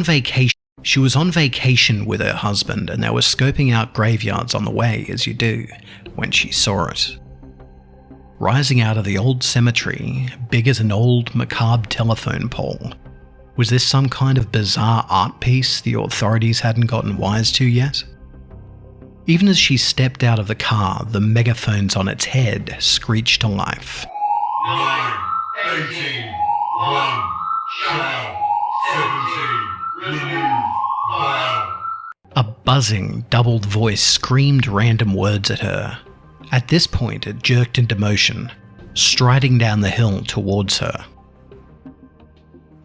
on vacation. She was on vacation with her husband, and they were scoping out graveyards on the way, as you do, when she saw it. Rising out of the old cemetery, big as an old macabre telephone pole. Was this some kind of bizarre art piece the authorities hadn't gotten wise to yet? Even as she stepped out of the car, the megaphones on its head screeched to life. 9, 18, 1, child, 17, remove, file. A buzzing, doubled voice screamed random words at her. At this point, it jerked into motion, striding down the hill towards her.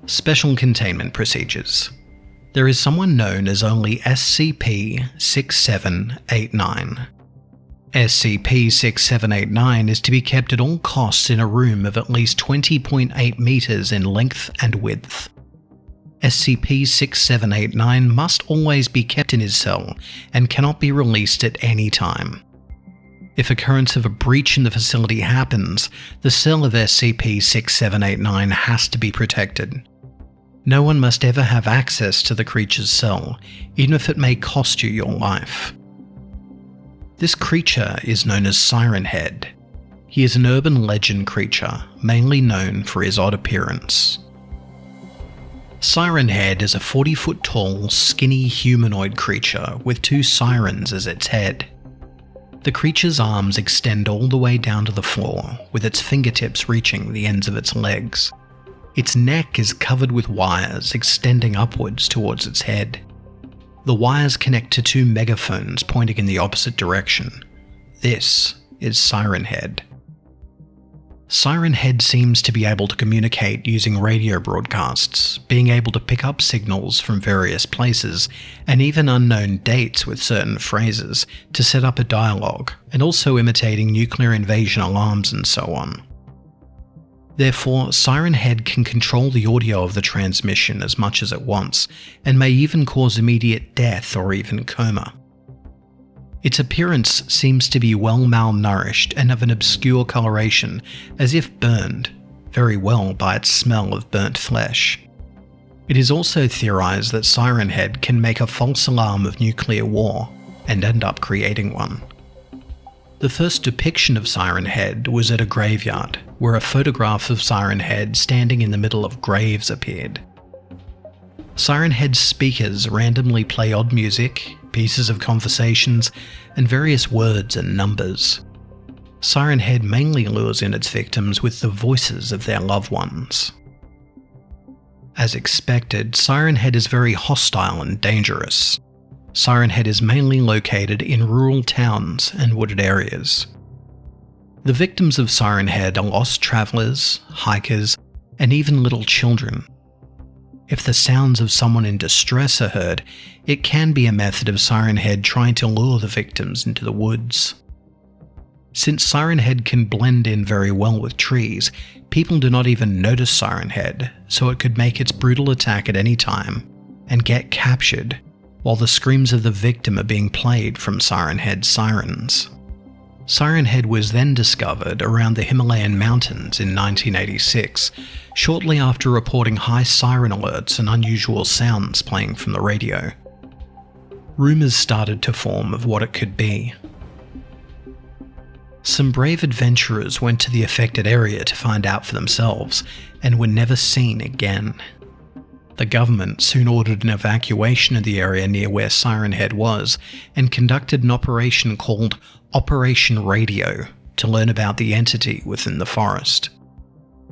Special containment procedures. There is someone known as only SCP-6789. SCP-6789 is to be kept at all costs in a room of at least 20.8 meters in length and width. SCP-6789 must always be kept in his cell and cannot be released at any time. If occurrence of a breach in the facility happens, the cell of SCP-6789 has to be protected. No one must ever have access to the creature's cell, even if it may cost you your life. This creature is known as Siren Head. He is an urban legend creature, mainly known for his odd appearance. Siren Head is a 40-foot tall, skinny humanoid creature with 2 sirens as its head. The creature's arms extend all the way down to the floor, with its fingertips reaching the ends of its legs. Its neck is covered with wires extending upwards towards its head. The wires connect to 2 megaphones pointing in the opposite direction. This is Siren Head. Siren Head seems to be able to communicate using radio broadcasts, being able to pick up signals from various places, and even unknown dates with certain phrases to set up a dialogue, and also imitating nuclear invasion alarms and so on. Therefore, Siren Head can control the audio of the transmission as much as it wants, and may even cause immediate death or even coma. Its appearance seems to be well malnourished and of an obscure coloration, as if burned, very well by its smell of burnt flesh. It is also theorized that Siren Head can make a false alarm of nuclear war, and end up creating one. The first depiction of Siren Head was at a graveyard, where a photograph of Siren Head standing in the middle of graves appeared. Siren Head's speakers randomly play odd music, pieces of conversations, and various words and numbers. Siren Head mainly lures in its victims with the voices of their loved ones. As expected, Siren Head is very hostile and dangerous. Siren Head is mainly located in rural towns and wooded areas. The victims of Siren Head are lost travelers, hikers, and even little children. If the sounds of someone in distress are heard, it can be a method of Siren Head trying to lure the victims into the woods. Since Siren Head can blend in very well with trees, people do not even notice Siren Head, so it could make its brutal attack at any time and get captured, while the screams of the victim are being played from Siren Head's sirens. Siren Head was then discovered around the Himalayan mountains in 1986, shortly after reporting high siren alerts and unusual sounds playing from the radio. Rumours started to form of what it could be. Some brave adventurers went to the affected area to find out for themselves, and were never seen again. The government soon ordered an evacuation of the area near where Siren Head was, and conducted an operation called Operation Radio to learn about the entity within the forest.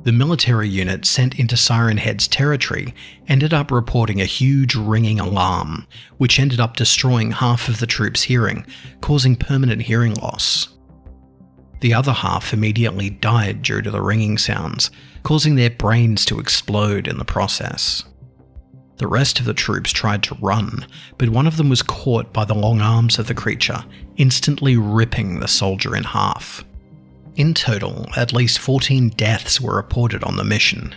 The military unit sent into Siren Head's territory ended up reporting a huge ringing alarm, which ended up destroying half of the troops' hearing, causing permanent hearing loss. The other half immediately died due to the ringing sounds, causing their brains to explode in the process. The rest of the troops tried to run, but one of them was caught by the long arms of the creature, instantly ripping the soldier in half. In total, at least 14 deaths were reported on the mission.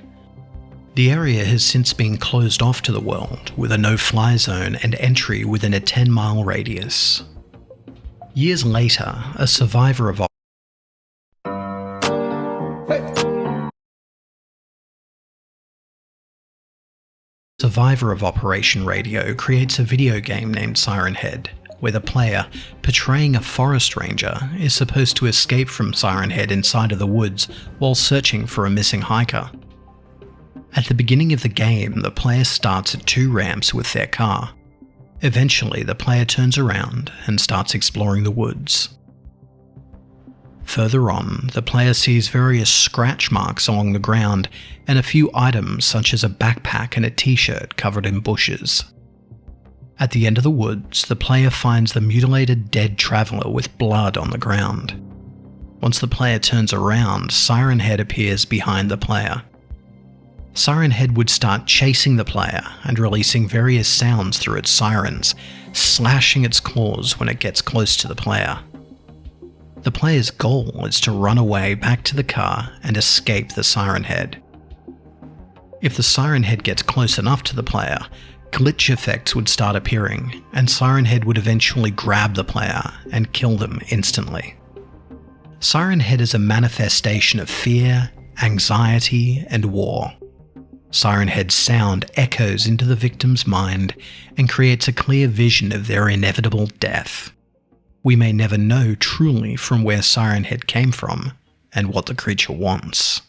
The area has since been closed off to the world, with a no-fly zone and entry within a 10-mile radius. Years later, a survivor of Hey. Survivor of Operation Radio creates a video game named Siren Head, where the player, portraying a forest ranger, is supposed to escape from Siren Head inside of the woods while searching for a missing hiker. At the beginning of the game, the player starts at 2 ramps with their car. Eventually, the player turns around and starts exploring the woods. Further on, the player sees various scratch marks along the ground and a few items such as a backpack and a t-shirt covered in bushes. At the end of the woods, the player finds the mutilated dead traveller with blood on the ground. Once the player turns around, Siren Head appears behind the player. Siren Head would start chasing the player and releasing various sounds through its sirens, slashing its claws when it gets close to the player. The player's goal is to run away back to the car and escape the Siren Head. If the Siren Head gets close enough to the player, glitch effects would start appearing, and Siren Head would eventually grab the player and kill them instantly. Siren Head is a manifestation of fear, anxiety, and war. Siren Head's sound echoes into the victim's mind and creates a clear vision of their inevitable death. We may never know truly from where Siren Head came from and what the creature wants.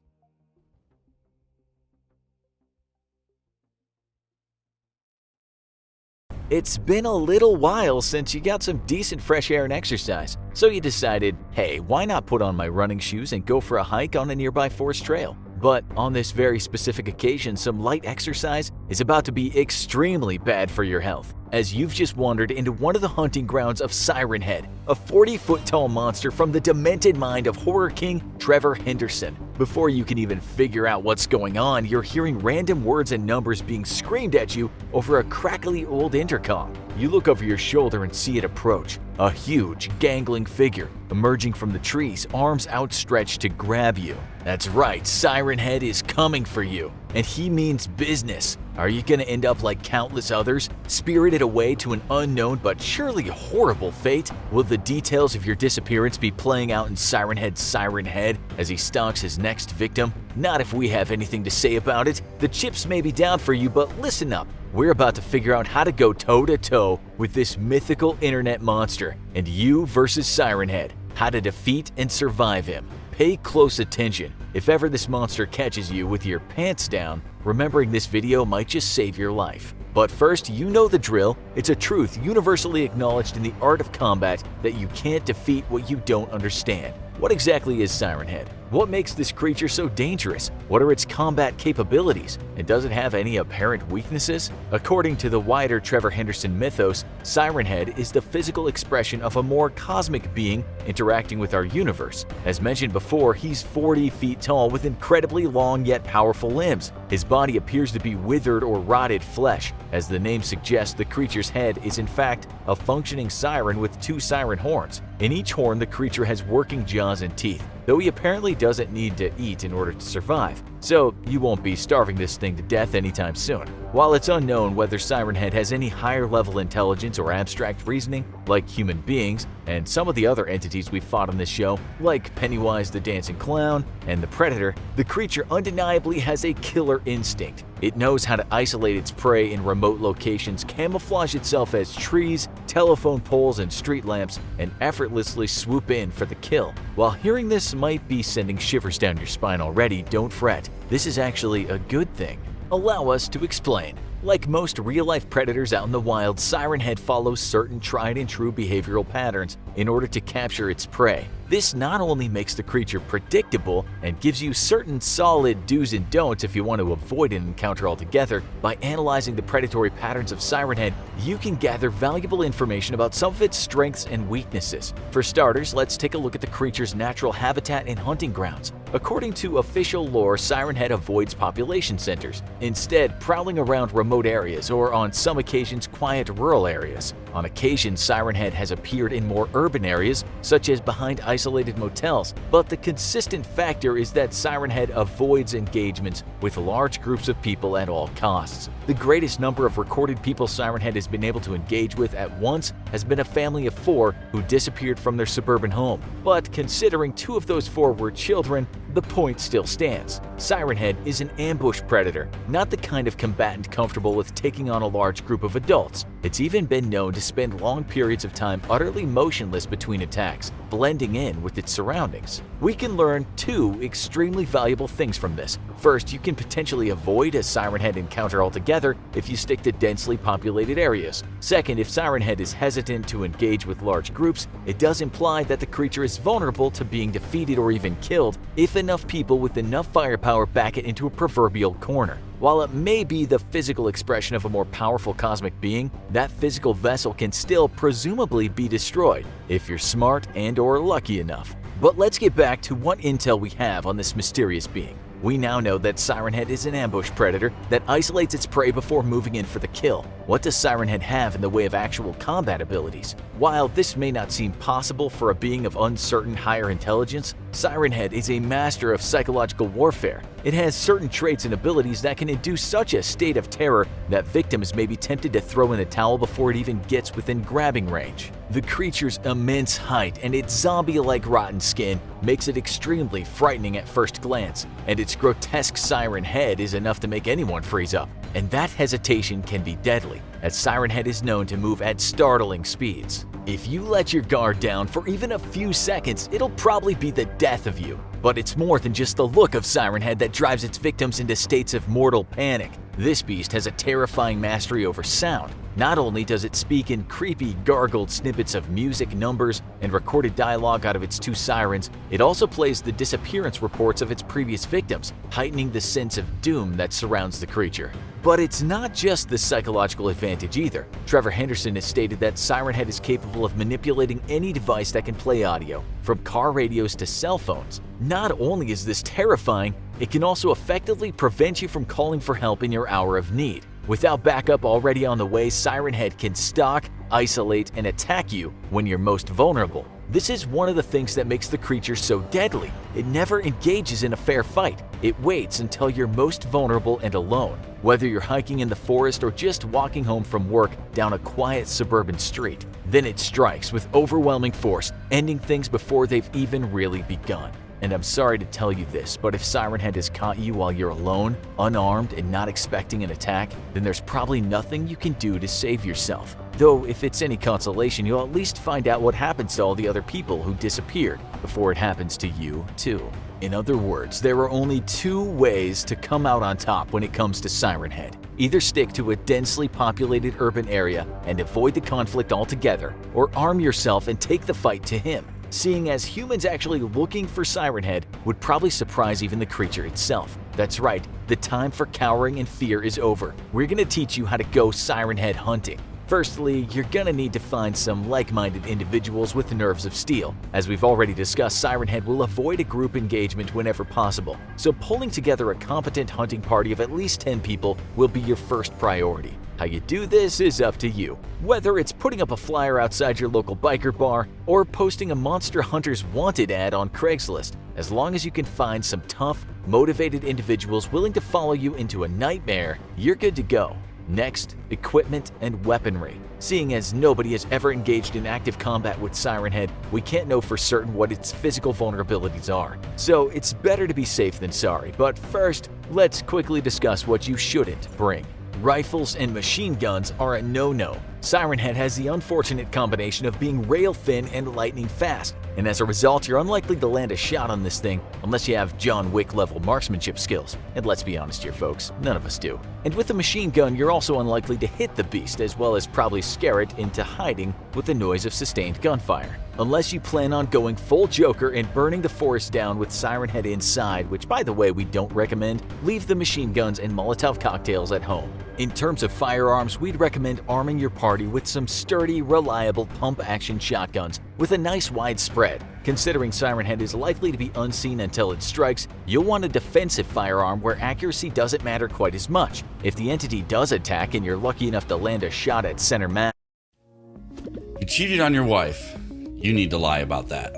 It's been a little while since you got some decent fresh air and exercise, so you decided, hey, why not put on my running shoes and go for a hike on a nearby forest trail? But on this very specific occasion, some light exercise is about to be extremely bad for your health, as you've just wandered into one of the hunting grounds of Siren Head, a 40-foot-tall monster from the demented mind of horror king Trevor Henderson. Before you can even figure out what's going on, you're hearing random words and numbers being screamed at you over a crackly old intercom. You look over your shoulder and see it approach, a huge, gangling figure emerging from the trees, arms outstretched to grab you. That's right, Siren Head is coming for you, and he means business. Are you gonna end up like countless others, spirited away to an unknown but surely horrible fate? Will the details of your disappearance be playing out in Siren Head's Siren Head as he stalks his next victim? Not if we have anything to say about it. The chips may be down for you, but listen up. We're about to figure out how to go toe-to-toe with this mythical internet monster, and you versus Siren Head. How to defeat and survive him. Pay close attention. If ever this monster catches you with your pants down, remembering this video might just save your life. But first, you know the drill. It's a truth universally acknowledged in the art of combat that you can't defeat what you don't understand. What exactly is Siren Head? What makes this creature so dangerous? What are its combat capabilities? And does it have any apparent weaknesses? According to the wider Trevor Henderson mythos, Siren Head is the physical expression of a more cosmic being interacting with our universe. As mentioned before, he's 40 feet tall with incredibly long yet powerful limbs. His body appears to be withered or rotted flesh. As the name suggests, the creature's head is in fact a functioning siren with 2 siren horns. In each horn, the creature has working jaws and teeth, though he apparently doesn't need to eat in order to survive, so you won't be starving this thing to death anytime soon. While it's unknown whether Siren Head has any higher level intelligence or abstract reasoning like human beings and some of the other entities we've fought on this show, like Pennywise the Dancing Clown and the Predator, the creature undeniably has a killer instinct. It knows how to isolate its prey in remote locations, camouflage itself as trees, telephone poles, and street lamps, and effortlessly swoop in for the kill. While hearing this might be sending shivers down your spine already, don't fret. This is actually a good thing. Allow us to explain. Like most real-life predators out in the wild, Siren Head follows certain tried-and-true behavioral patterns in order to capture its prey. This not only makes the creature predictable and gives you certain solid do's and don'ts if you want to avoid an encounter altogether. By analyzing the predatory patterns of Siren Head, you can gather valuable information about some of its strengths and weaknesses. For starters, let's take a look at the creature's natural habitat and hunting grounds. According to official lore, Siren Head avoids population centers, instead prowling around remote areas or, on some occasions, quiet rural areas. On occasion, Siren Head has appeared in more urban areas, such as behind isolated motels, but the consistent factor is that Siren Head avoids engagements with large groups of people at all costs. The greatest number of recorded people Siren Head has been able to engage with at once has been a family of 4 who disappeared from their suburban home. But considering 2 of those 4 were children, the point still stands. Siren Head is an ambush predator, not the kind of combatant comfortable with taking on a large group of adults. It's even been known to spend long periods of time utterly motionless between attacks, blending in with its surroundings. We can learn two extremely valuable things from this. First, you can potentially avoid a Siren Head encounter altogether if you stick to densely populated areas. Second, if Siren Head is hesitant to engage with large groups, it does imply that the creature is vulnerable to being defeated or even killed if enough people with enough firepower back it into a proverbial corner. While it may be the physical expression of a more powerful cosmic being, that physical vessel can still presumably be destroyed if you're smart and/or lucky enough. But let's get back to what intel we have on this mysterious being. We now know that Siren Head is an ambush predator that isolates its prey before moving in for the kill. What does Siren Head have in the way of actual combat abilities? While this may not seem possible for a being of uncertain higher intelligence, Siren Head is a master of psychological warfare. It has certain traits and abilities that can induce such a state of terror that victims may be tempted to throw in the towel before it even gets within grabbing range. The creature's immense height and its zombie-like rotten skin makes it extremely frightening at first glance, and its grotesque Siren Head is enough to make anyone freeze up. And that hesitation can be deadly, as Siren Head is known to move at startling speeds. If you let your guard down for even a few seconds, it'll probably be the death of you. But it's more than just the look of Siren Head that drives its victims into states of mortal panic. This beast has a terrifying mastery over sound. Not only does it speak in creepy, gargled snippets of music, numbers, and recorded dialogue out of its two sirens, it also plays the disappearance reports of its previous victims, heightening the sense of doom that surrounds the creature. But it's not just the psychological advantage either. Trevor Henderson has stated that Siren Head is capable of manipulating any device that can play audio, from car radios to cell phones. Not only is this terrifying, it can also effectively prevent you from calling for help in your hour of need. Without backup already on the way, Siren Head can stalk, isolate, and attack you when you're most vulnerable. This is one of the things that makes the creature so deadly. It never engages in a fair fight. It waits until you're most vulnerable and alone, whether you're hiking in the forest or just walking home from work down a quiet suburban street. Then it strikes with overwhelming force, ending things before they've even really begun. And I'm sorry to tell you this, but if Siren Head has caught you while you're alone, unarmed, and not expecting an attack, then there's probably nothing you can do to save yourself. Though if it's any consolation, you'll at least find out what happens to all the other people who disappeared before it happens to you too. In other words, there are only two ways to come out on top when it comes to Siren Head. Either stick to a densely populated urban area and avoid the conflict altogether, or arm yourself and take the fight to him. Seeing as humans actually looking for Siren Head would probably surprise even the creature itself. That's right, the time for cowering and fear is over. We're gonna teach you how to go Siren Head hunting. Firstly, you're gonna need to find some like-minded individuals with nerves of steel. As we've already discussed, Siren Head will avoid a group engagement whenever possible, so pulling together a competent hunting party of at least 10 people will be your first priority. How you do this is up to you. Whether it's putting up a flyer outside your local biker bar or posting a Monster Hunters Wanted ad on Craigslist, as long as you can find some tough, motivated individuals willing to follow you into a nightmare, you're good to go. Next, equipment and weaponry. Seeing as nobody has ever engaged in active combat with Siren Head, we can't know for certain what its physical vulnerabilities are. So it's better to be safe than sorry. But first, let's quickly discuss what you shouldn't bring. Rifles and machine guns are a no-no. Siren Head has the unfortunate combination of being rail-thin and lightning fast, and as a result, you're unlikely to land a shot on this thing unless you have John Wick-level marksmanship skills. And let's be honest here, folks, none of us do. And with a machine gun, you're also unlikely to hit the beast, as well as probably scare it into hiding with the noise of sustained gunfire. Unless you plan on going full Joker and burning the forest down with Siren Head inside, which by the way we don't recommend, leave the machine guns and Molotov cocktails at home. In terms of firearms, we'd recommend arming your party with some sturdy, reliable pump-action shotguns with a nice wide spread. Considering Siren Head is likely to be unseen until it strikes, you'll want a defensive firearm where accuracy doesn't matter quite as much. If the entity does attack and you're lucky enough to land a shot at center mass, You cheated on your wife. You need to lie about that.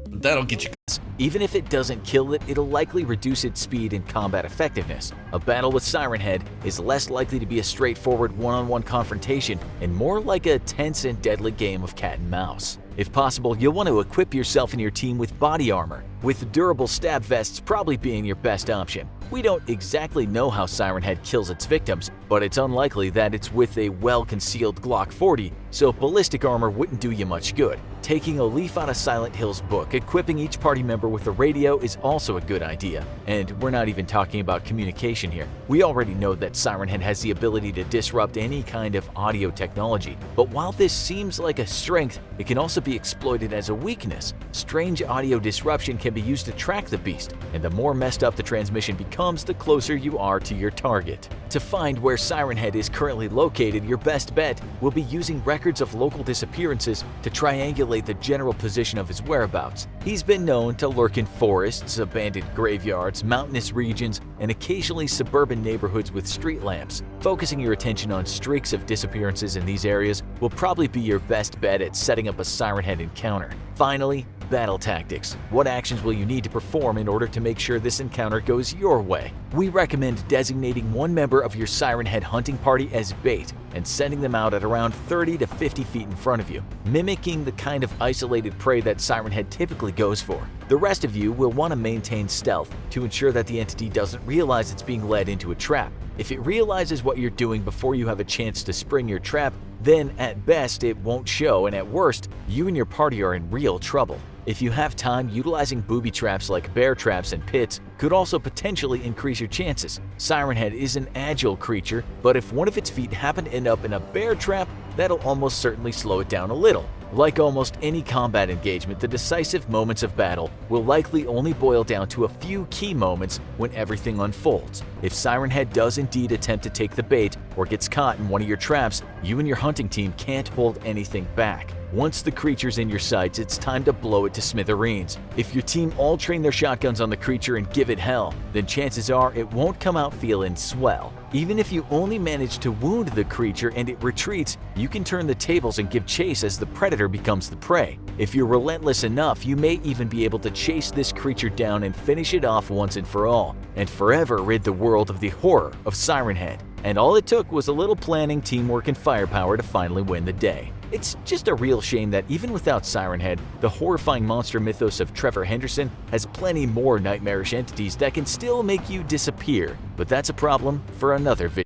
That'll get you. Even if it doesn't kill it, it'll likely reduce its speed and combat effectiveness. A battle with Siren Head is less likely to be a straightforward one-on-one confrontation and more like a tense and deadly game of cat and mouse. If possible, you'll want to equip yourself and your team with body armor, with durable stab vests probably being your best option. We don't exactly know how Siren Head kills its victims, but it's unlikely that it's with a well-concealed Glock 40, so ballistic armor wouldn't do you much good. Taking a leaf out of Silent Hill's book, equipping each party member with a radio is also a good idea. And we're not even talking about communication here. We already know that Siren Head has the ability to disrupt any kind of audio technology, but while this seems like a strength, it can also be exploited as a weakness. Strange audio disruption can be used to track the beast, and the more messed up the transmission becomes, the closer you are to your target. To find where Siren Head is currently located, your best bet will be using records of local disappearances to triangulate the general position of his whereabouts. He's been known to lurk in forests, abandoned graveyards, mountainous regions, and occasionally suburban neighborhoods with street lamps. Focusing your attention on streaks of disappearances in these areas will probably be your best bet at setting up a Siren Head encounter. Finally, battle tactics. What actions will you need to perform in order to make sure this encounter goes your way? We recommend designating one member of your Siren Head hunting party as bait and sending them out at around 30 to 50 feet in front of you, mimicking the kind of isolated prey that Siren Head typically goes for. The rest of you will want to maintain stealth to ensure that the entity doesn't realize it's being led into a trap. If it realizes what you're doing before you have a chance to spring your trap, then at best it won't show, and at worst, you and your party are in real trouble. If you have time, utilizing booby traps like bear traps and pits could also potentially increase your chances. Siren Head is an agile creature, but if one of its feet happen to end up in a bear trap, that'll almost certainly slow it down a little. Like almost any combat engagement, the decisive moments of battle will likely only boil down to a few key moments when everything unfolds. If Siren Head does indeed attempt to take the bait or gets caught in one of your traps, you and your hunting team can't hold anything back. Once the creature's in your sights, it's time to blow it to smithereens. If your team all train their shotguns on the creature and give it hell, then chances are it won't come out feeling swell. Even if you only manage to wound the creature and it retreats, you can turn the tables and give chase as the predator becomes the prey. If you're relentless enough, you may even be able to chase this creature down and finish it off once and for all, and forever rid the world of the horror of Siren Head. And all it took was a little planning, teamwork, and firepower to finally win the day. It's just a real shame that even without Siren Head, the horrifying monster mythos of Trevor Henderson has plenty more nightmarish entities that can still make you disappear, but that's a problem for another video.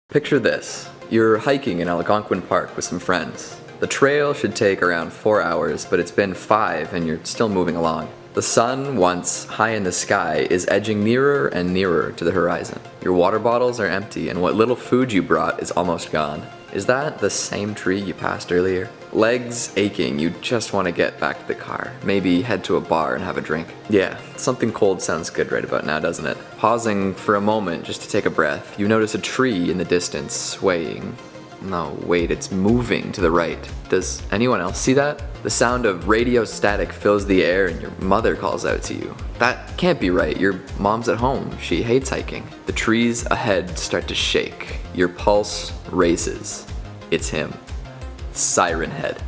Picture this. You're hiking in Algonquin Park with some friends. The trail should take around 4 hours, but it's been 5 and you're still moving along. The sun, once high in the sky, is edging nearer and nearer to the horizon. Your water bottles are empty and what little food you brought is almost gone. Is that the same tree you passed earlier? Legs aching, you just want to get back to the car. Maybe head to a bar and have a drink. Yeah, something cold sounds good right about now, doesn't it? Pausing for a moment just to take a breath, you notice a tree in the distance swaying. No, wait, it's moving to the right. Does anyone else see that? The sound of radio static fills the air and your mother calls out to you. That can't be right. Your mom's at home. She hates hiking. The trees ahead start to shake. Your pulse races. It's him. Siren Head.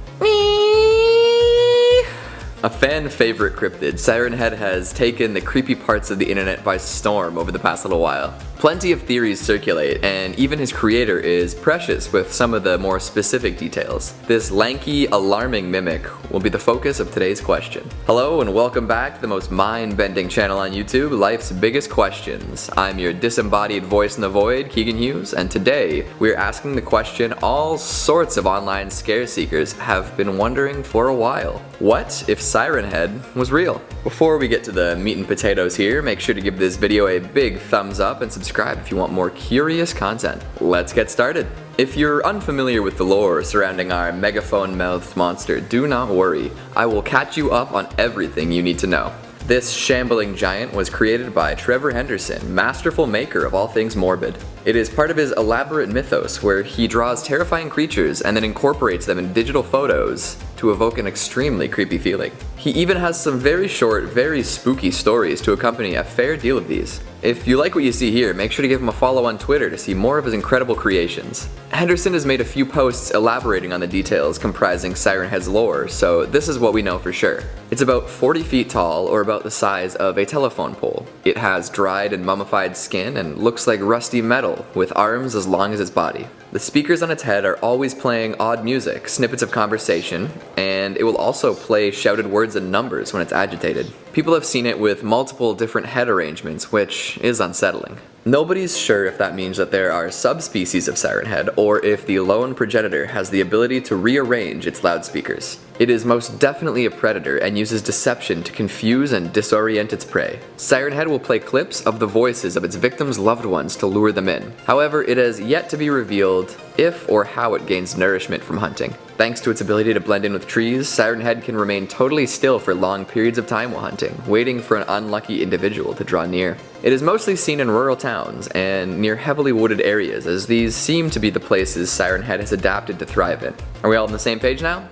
A fan favorite cryptid, Siren Head has taken the creepy parts of the internet by storm over the past little while. Plenty of theories circulate, and even his creator is precious with some of the more specific details. This lanky, alarming mimic will be the focus of today's question. Hello and welcome back to the most mind-bending channel on YouTube, Life's Biggest Questions. I'm your disembodied voice in the void, Keegan Hughes, and today we're asking the question all sorts of online scare seekers have been wondering for a while. What if Siren Head was real? Before we get to the meat and potatoes here, make sure to give this video a big thumbs up and subscribe if you want more curious content. Let's get started. If you're unfamiliar with the lore surrounding our megaphone-mouthed monster, do not worry. I will catch you up on everything you need to know. This shambling giant was created by Trevor Henderson, masterful maker of all things morbid. It is part of his elaborate mythos where he draws terrifying creatures and then incorporates them in digital photos to evoke an extremely creepy feeling. He even has some very short, very spooky stories to accompany a fair deal of these. If you like what you see here, make sure to give him a follow on Twitter to see more of his incredible creations. Henderson has made a few posts elaborating on the details comprising Siren Head's lore, so this is what we know for sure. It's about 40 feet tall, or about the size of a telephone pole. It has dried and mummified skin and looks like rusty metal, with arms as long as its body. The speakers on its head are always playing odd music, snippets of conversation, and it will also play shouted words and numbers when it's agitated. People have seen it with multiple different head arrangements, which is unsettling. Nobody's sure if that means that there are subspecies of Siren Head, or if the lone progenitor has the ability to rearrange its loudspeakers. It is most definitely a predator and uses deception to confuse and disorient its prey. Siren Head will play clips of the voices of its victims' loved ones to lure them in. However, it has yet to be revealed if or how it gains nourishment from hunting. Thanks to its ability to blend in with trees, Siren Head can remain totally still for long periods of time while hunting, waiting for an unlucky individual to draw near. It is mostly seen in rural towns and near heavily wooded areas, as these seem to be the places Siren Head has adapted to thrive in. Are we all on the same page now?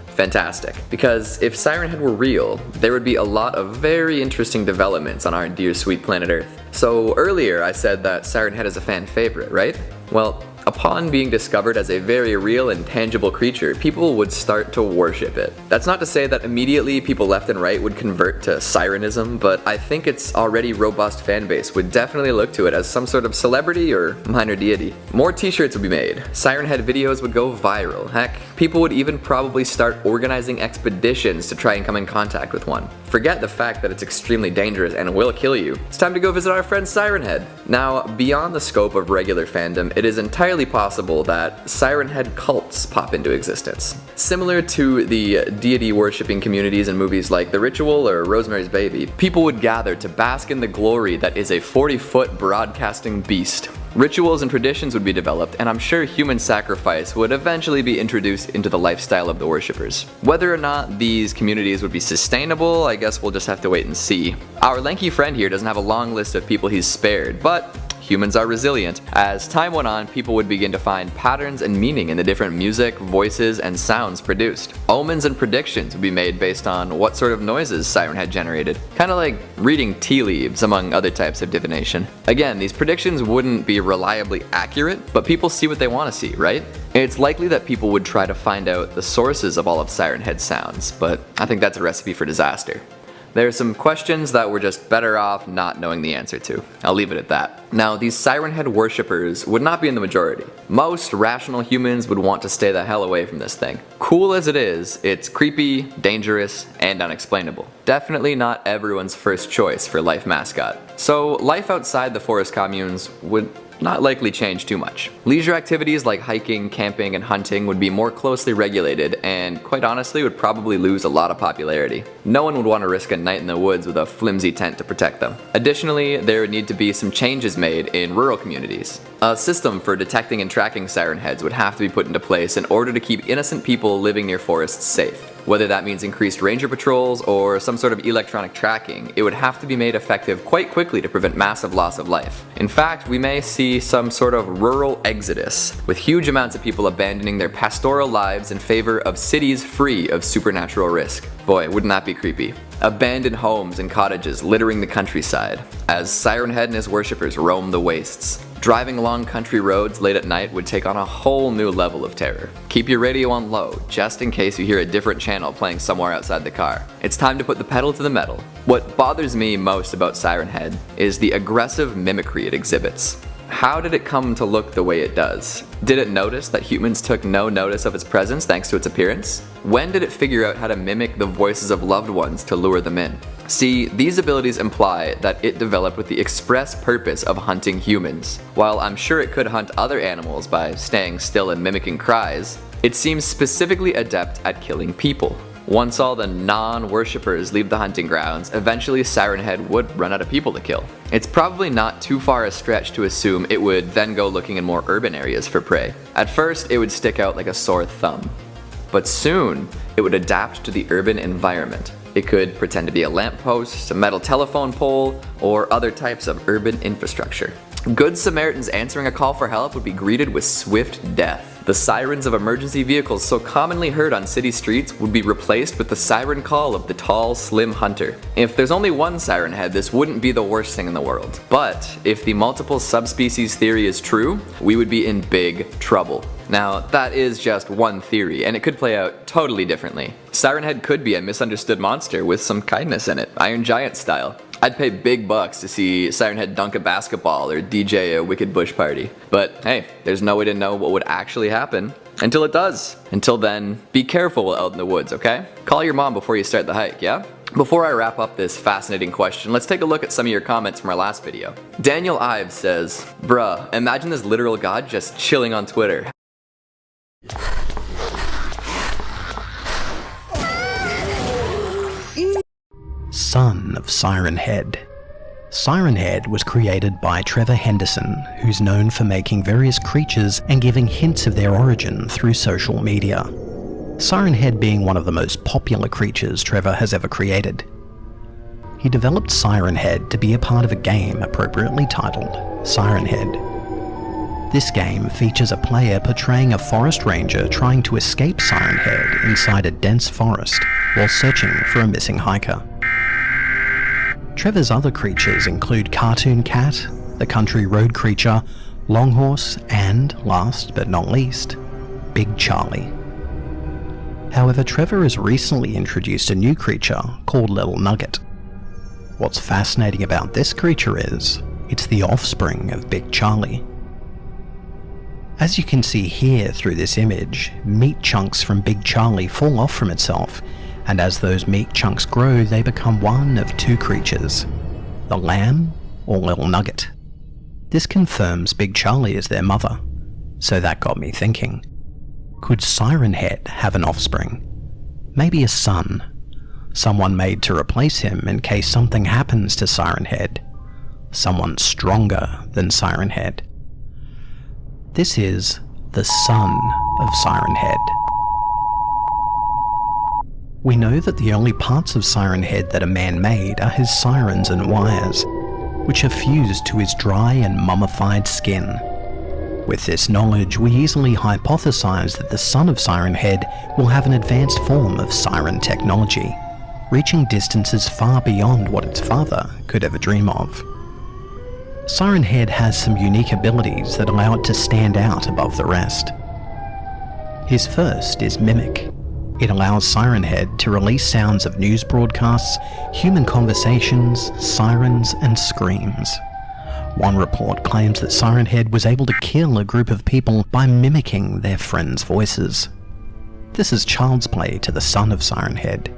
Fantastic, because if Siren Head were real, there would be a lot of very interesting developments on our dear sweet planet Earth. So earlier I said that Siren Head is a fan favorite, right? Well, upon being discovered as a very real and tangible creature, people would start to worship it. That's not to say that immediately people left and right would convert to Sirenism, but I think its already robust fanbase would definitely look to it as some sort of celebrity or minor deity. More t-shirts would be made, Siren Head videos would go viral, heck, people would even probably start organizing expeditions to try and come in contact with one. Forget the fact that it's extremely dangerous and will kill you. It's time to go visit our friend Siren Head. Now, beyond the scope of regular fandom, it is entirely possible that Siren Head cults pop into existence. Similar to the deity worshipping communities in movies like The Ritual or Rosemary's Baby, people would gather to bask in the glory that is a 40-foot broadcasting beast. Rituals and traditions would be developed, and I'm sure human sacrifice would eventually be introduced into the lifestyle of the worshippers. Whether or not these communities would be sustainable, I guess we'll just have to wait and see. Our lanky friend here doesn't have a long list of people he's spared, but humans are resilient. As time went on, people would begin to find patterns and meaning in the different music, voices, and sounds produced. Omens and predictions would be made based on what sort of noises Siren Head generated. Kinda like reading tea leaves, among other types of divination. Again, these predictions wouldn't be reliably accurate, but people see what they want to see, right? It's likely that people would try to find out the sources of all of Siren Head's sounds, but I think that's a recipe for disaster. There are some questions that we're just better off not knowing the answer to. I'll leave it at that. Now, these Siren Head worshippers would not be in the majority. Most rational humans would want to stay the hell away from this thing. Cool as it is, it's creepy, dangerous, and unexplainable. Definitely not everyone's first choice for life mascot. So life outside the forest communes would not likely change too much. Leisure activities like hiking, camping, and hunting would be more closely regulated and, quite honestly, would probably lose a lot of popularity. No one would want to risk a night in the woods with a flimsy tent to protect them. Additionally, there would need to be some changes made in rural communities. A system for detecting and tracking Siren Heads would have to be put into place in order to keep innocent people living near forests safe. Whether that means increased ranger patrols or some sort of electronic tracking, it would have to be made effective quite quickly to prevent massive loss of life. In fact, we may see some sort of rural exodus, with huge amounts of people abandoning their pastoral lives in favor of cities free of supernatural risk. Boy, wouldn't that be creepy? Abandoned homes and cottages littering the countryside, as Siren Head and his worshippers roam the wastes. Driving along country roads late at night would take on a whole new level of terror. Keep your radio on low, just in case you hear a different channel playing somewhere outside the car. It's time to put the pedal to the metal. What bothers me most about Siren Head is the aggressive mimicry it exhibits. How did it come to look the way it does? Did it notice that humans took no notice of its presence thanks to its appearance? When did it figure out how to mimic the voices of loved ones to lure them in? See, these abilities imply that it developed with the express purpose of hunting humans. While I'm sure it could hunt other animals by staying still and mimicking cries, it seems specifically adept at killing people. Once all the non-worshippers leave the hunting grounds, eventually Siren Head would run out of people to kill. It's probably not too far a stretch to assume it would then go looking in more urban areas for prey. At first, it would stick out like a sore thumb. But soon, it would adapt to the urban environment. It could pretend to be a lamppost, a metal telephone pole, or other types of urban infrastructure. Good Samaritans answering a call for help would be greeted with swift death. The sirens of emergency vehicles so commonly heard on city streets would be replaced with the siren call of the tall, slim hunter. If there's only one siren head, this wouldn't be the worst thing in the world. But if the multiple subspecies theory is true, we would be in big trouble. Now, that is just one theory, and it could play out totally differently. Siren Head could be a misunderstood monster with some kindness in it, Iron Giant style. I'd pay big bucks to see Siren Head dunk a basketball or DJ a wicked bush party. But hey, there's no way to know what would actually happen until it does. Until then, be careful out in the woods, okay? Call your mom before you start the hike, yeah? Before I wrap up this fascinating question, let's take a look at some of your comments from our last video. Daniel Ives says, "Bruh, imagine this literal god just chilling on Twitter. Son of Siren Head. Siren Head was created by Trevor Henderson, who's known for making various creatures and giving hints of their origin through social media. Siren Head being one of the most popular creatures Trevor has ever created. He developed Siren Head to be a part of a game appropriately titled Siren Head. This game features a player portraying a forest ranger trying to escape Siren Head inside a dense forest while searching for a missing hiker. Trevor's other creatures include Cartoon Cat, the Country Road Creature, Longhorse, and, last but not least, Big Charlie. However, Trevor has recently introduced a new creature called Little Nugget. What's fascinating about this creature is, it's the offspring of Big Charlie. As you can see here through this image, meat chunks from Big Charlie fall off from itself, and as those meat chunks grow, they become one of two creatures, the lamb or Little Nugget. This confirms Big Charlie is their mother, so that got me thinking, could Siren Head have an offspring? Maybe a son, someone made to replace him in case something happens to Siren Head, someone stronger than Siren Head. This is the son of Siren Head. We know that the only parts of Siren Head that are man-made are his sirens and wires, which are fused to his dry and mummified skin. With this knowledge, we easily hypothesize that the son of Siren Head will have an advanced form of siren technology, reaching distances far beyond what its father could ever dream of. Siren Head has some unique abilities that allow it to stand out above the rest. His first is Mimic. It allows Siren Head to release sounds of news broadcasts, human conversations, sirens, and screams. One report claims that Siren Head was able to kill a group of people by mimicking their friends' voices. This is child's play to the son of Siren Head.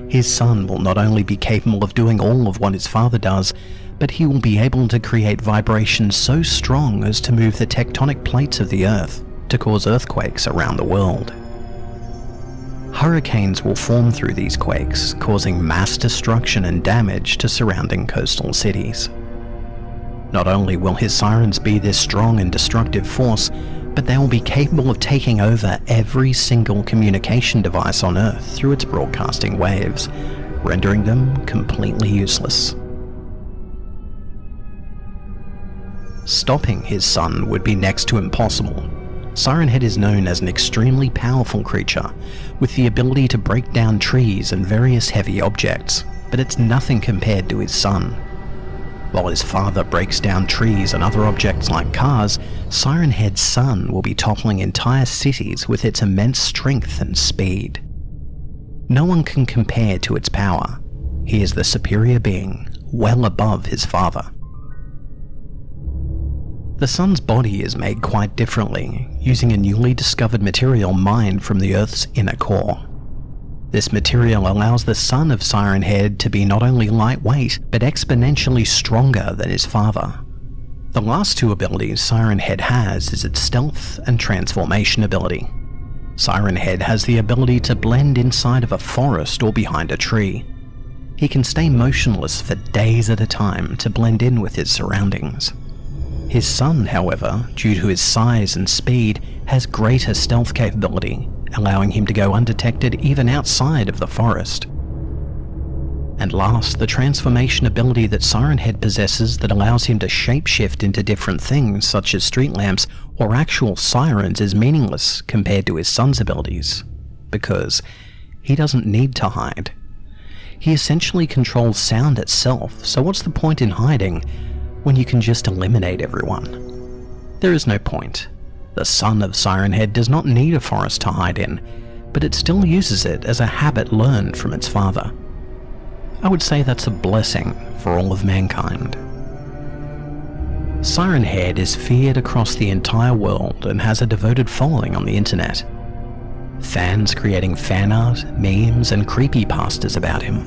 His son will not only be capable of doing all of what his father does, but he will be able to create vibrations so strong as to move the tectonic plates of the earth to cause earthquakes around the world. Hurricanes will form through these quakes, causing mass destruction and damage to surrounding coastal cities. Not only will his sirens be this strong and destructive force, but they will be capable of taking over every single communication device on Earth through its broadcasting waves, rendering them completely useless. Stopping his son would be next to impossible. Siren Head is known as an extremely powerful creature, with the ability to break down trees and various heavy objects, but it's nothing compared to his son. While his father breaks down trees and other objects like cars, Siren Head's son will be toppling entire cities with its immense strength and speed. No one can compare to its power. He is the superior being, well above his father. The sun's body is made quite differently, using a newly discovered material mined from the Earth's inner core. This material allows the son of Siren Head to be not only lightweight, but exponentially stronger than his father. The last two abilities Siren Head has is its stealth and transformation ability. Siren Head has the ability to blend inside of a forest or behind a tree. He can stay motionless for days at a time to blend in with his surroundings. His son, however, due to his size and speed, has greater stealth capability, allowing him to go undetected even outside of the forest. And last, the transformation ability that Siren Head possesses that allows him to shapeshift into different things such as street lamps or actual sirens is meaningless compared to his son's abilities, because he doesn't need to hide. He essentially controls sound itself, so what's the point in hiding when you can just eliminate everyone? There is no point. The son of Siren Head does not need a forest to hide in, but it still uses it as a habit learned from its father. I would say that's a blessing for all of mankind. Siren Head is feared across the entire world and has a devoted following on the internet. Fans creating fan art, memes, and creepypastas about him.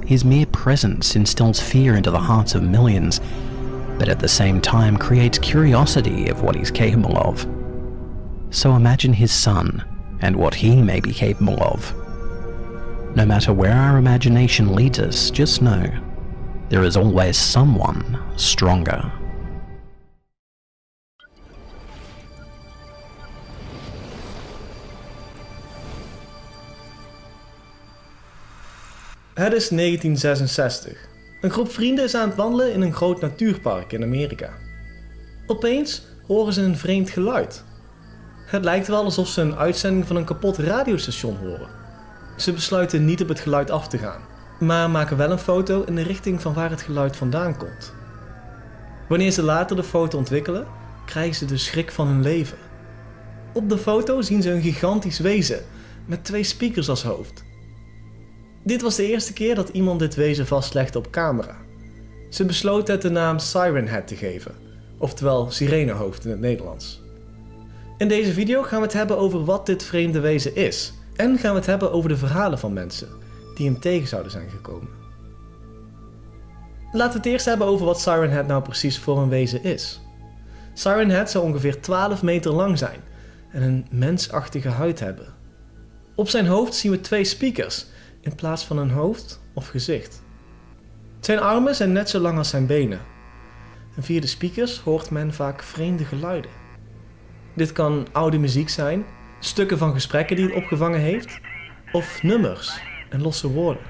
His mere presence instills fear into the hearts of millions, but at the same time creates curiosity of what he's capable of. So imagine his son and what he may be capable of. No matter where our imagination leads us, just know, there is always someone stronger. Het is 1966. Een groep vrienden is aan het wandelen in een groot natuurpark in Amerika. Opeens horen ze een vreemd geluid. Het lijkt wel alsof ze een uitzending van een kapot radiostation horen. Ze besluiten niet op het geluid af te gaan, maar maken wel een foto in de richting van waar het geluid vandaan komt. Wanneer ze later de foto ontwikkelen, krijgen ze de schrik van hun leven. Op de foto zien ze een gigantisch wezen met 2 speakers als hoofd. Dit was de eerste keer dat iemand dit wezen vastlegde op camera. Ze besloten het de naam Siren Head te geven, oftewel sirenehoofd in het Nederlands. In deze video gaan we het hebben over wat dit vreemde wezen is. En gaan we het hebben over de verhalen van mensen die hem tegen zouden zijn gekomen. Laten we het eerst hebben over wat Siren Head nou precies voor een wezen is. Siren Head zou ongeveer 12 meter lang zijn en een mensachtige huid hebben. Op zijn hoofd zien we 2 speakers in plaats van een hoofd of gezicht. Zijn armen zijn net zo lang als zijn benen. En via de speakers hoort men vaak vreemde geluiden. Dit kan oude muziek zijn, stukken van gesprekken die het opgevangen heeft, of nummers en losse woorden.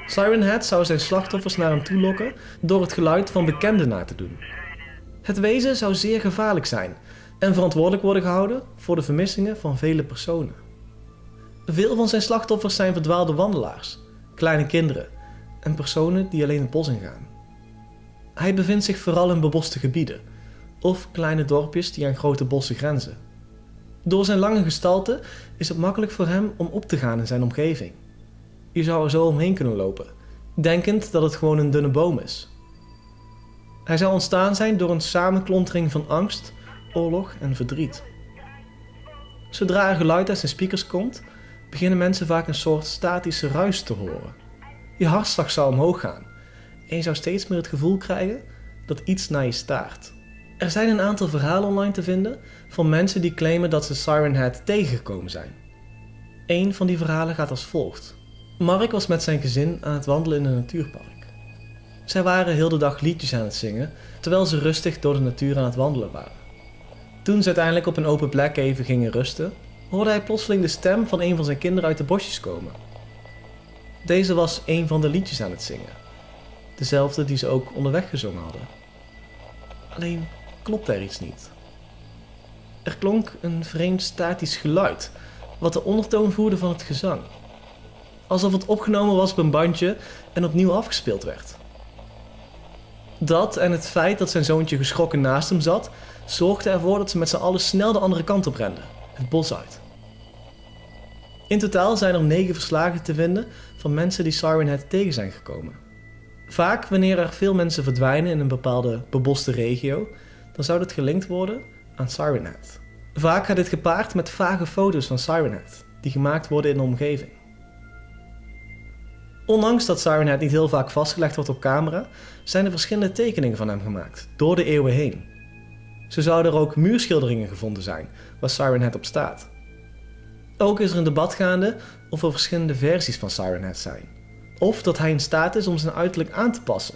Siren Head zou zijn slachtoffers naar hem toe lokken door het geluid van bekenden na te doen. Het wezen zou zeer gevaarlijk zijn en verantwoordelijk worden gehouden voor de vermissingen van vele personen. Veel van zijn slachtoffers zijn verdwaalde wandelaars, kleine kinderen en personen die alleen het bos ingaan. Hij bevindt zich vooral in beboste gebieden of kleine dorpjes die aan grote bossen grenzen. Door zijn lange gestalte is het makkelijk voor hem om op te gaan in zijn omgeving. Je zou er zo omheen kunnen lopen, denkend dat het gewoon een dunne boom is. Hij zou ontstaan zijn door een samenklontering van angst, oorlog en verdriet. Zodra er geluid uit zijn speakers komt, beginnen mensen vaak een soort statische ruis te horen. Je hartslag zou omhoog gaan en je zou steeds meer het gevoel krijgen dat iets naar je staart. Er zijn een aantal verhalen online te vinden van mensen die claimen dat ze Siren Head tegengekomen zijn. Eén van die verhalen gaat als volgt. Mark was met zijn gezin aan het wandelen in een natuurpark. Zij waren heel de dag liedjes aan het zingen, terwijl ze rustig door de natuur aan het wandelen waren. Toen ze uiteindelijk op een open plek even gingen rusten, hoorde hij plotseling de stem van een van zijn kinderen uit de bosjes komen. Deze was een van de liedjes aan het zingen. Dezelfde die ze ook onderweg gezongen hadden. Alleen klopte er iets niet. Er klonk een vreemd statisch geluid, wat de ondertoon voerde van het gezang. Alsof het opgenomen was op een bandje en opnieuw afgespeeld werd. Dat en het feit dat zijn zoontje geschrokken naast hem zat, zorgde ervoor dat ze met z'n allen snel de andere kant op renden, het bos uit. In totaal zijn er 9 verslagen te vinden van mensen die Siren Head tegen zijn gekomen. Vaak wanneer er veel mensen verdwijnen in een bepaalde beboste regio, dan zou dit gelinkt worden aan Siren Head. Vaak gaat dit gepaard met vage foto's van Siren Head, die gemaakt worden in de omgeving. Ondanks dat Siren Head niet heel vaak vastgelegd wordt op camera, zijn er verschillende tekeningen van hem gemaakt, door de eeuwen heen. Zo zouden er ook muurschilderingen gevonden zijn, waar Siren Head op staat. Ook is er een debat gaande of er verschillende versies van Siren Head zijn, of dat hij in staat is om zijn uiterlijk aan te passen.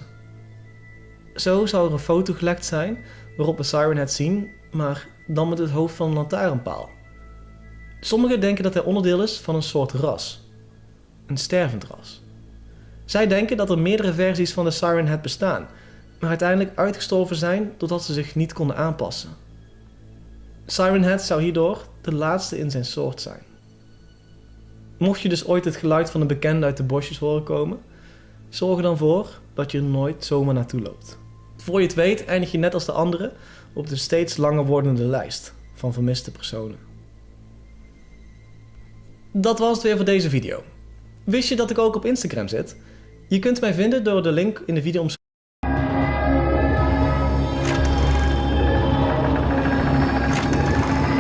Zo zou er een foto gelekt zijn waarop we Siren Head zien, maar dan met het hoofd van een lantaarnpaal. Sommigen denken dat hij onderdeel is van een soort ras, een stervend ras. Zij denken dat er meerdere versies van de Siren Head bestaan, maar uiteindelijk uitgestorven zijn doordat ze zich niet konden aanpassen. Siren Head zou hierdoor de laatste in zijn soort zijn. Mocht je dus ooit het geluid van een bekende uit de bosjes horen komen, zorg er dan voor dat je er nooit zomaar naartoe loopt. Voor je het weet eindig je net als de anderen op de steeds langer wordende lijst van vermiste personen. Dat was het weer voor deze video. Wist je dat ik ook op Instagram zit? Je kunt mij vinden door de link in de videoomschrijving